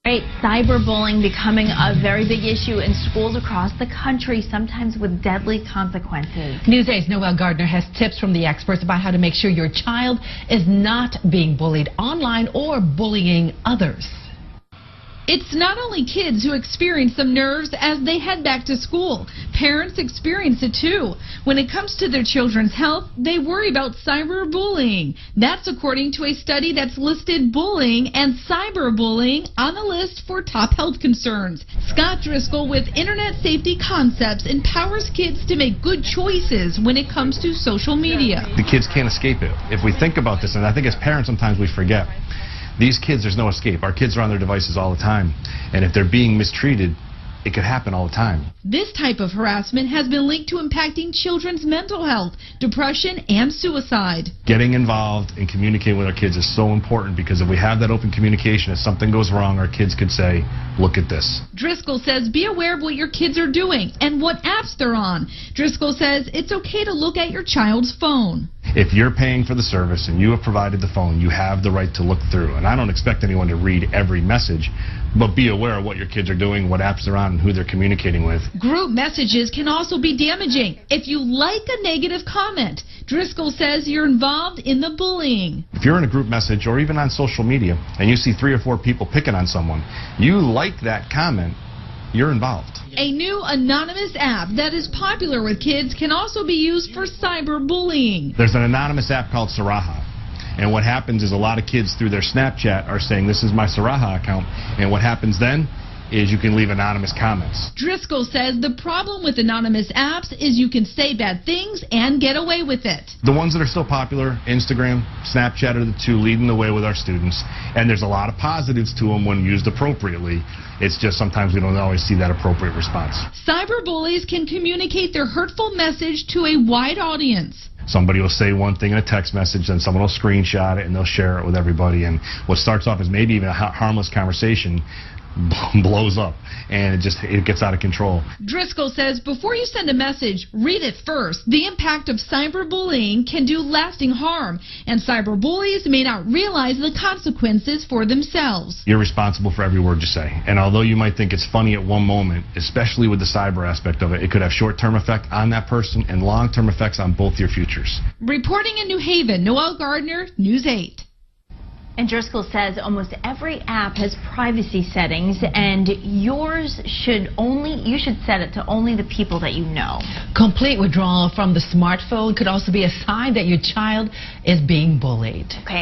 Right, cyberbullying becoming a very big issue in schools across the country, sometimes with deadly consequences. News 8's Noelle Gardner has tips from the experts about how to make sure your child is not being bullied online or bullying others. It's not only kids who experience some nerves as they head back to school. Parents experience it too. When it comes to their children's health, they worry about cyberbullying. That's according to a study that's listed bullying and cyberbullying on the list for top health concerns. Scott Driscoll with Internet Safety Concepts empowers kids to make good choices when it comes to social media. The kids can't escape it. If we think about this, and I think as parents sometimes we forget, these kids, there's no escape. Our kids are on their devices all the time. And if they're being mistreated, it could happen all the time. This type of harassment has been linked to impacting children's mental health, depression, and suicide. Getting involved and communicating with our kids is so important, because if we have that open communication, if something goes wrong, our kids could say, look at this. Driscoll says be aware of what your kids are doing and what apps they're on. Driscoll says it's okay to look at your child's phone. If you're paying for the service and you have provided the phone, you have the right to look through. And I don't expect anyone to read every message, but be aware of what your kids are doing, what apps they're on, and who they're communicating with. Group messages can also be damaging. If you like a negative comment, Driscoll says you're involved in the bullying. If you're in a group message or even on social media and you see 3 or 4 people picking on someone, you like that comment, you're involved. A new anonymous app that is popular with kids can also be used for cyberbullying. There's an anonymous app called Saraha. And what happens is a lot of kids through their Snapchat are saying, this is my Saraha account. And what happens then is you can leave anonymous comments. Driscoll says the problem with anonymous apps is you can say bad things and get away with it. The ones that are still popular, Instagram, Snapchat are the 2 leading the way with our students. And there's a lot of positives to them when used appropriately. It's just sometimes we don't always see that appropriate response. Cyberbullies can communicate their hurtful message to a wide audience. Somebody will say one thing in a text message, then someone will screenshot it and they'll share it with everybody. And what starts off as maybe even a harmless conversation blows up, and it gets out of control. Driscoll says before you send a message, read it first. The impact of cyberbullying can do lasting harm, and cyberbullies may not realize the consequences for themselves. You're responsible for every word you say, and although you might think it's funny at one moment, especially with the cyber aspect of it, it could have short-term effect on that person and long-term effects on both your futures. Reporting in New Haven, Noelle Gardner, News 8. And Driscoll says almost every app has privacy settings, and you should set it to only the people that you know. Complete withdrawal from the smartphone could also be a sign that your child is being bullied. Okay.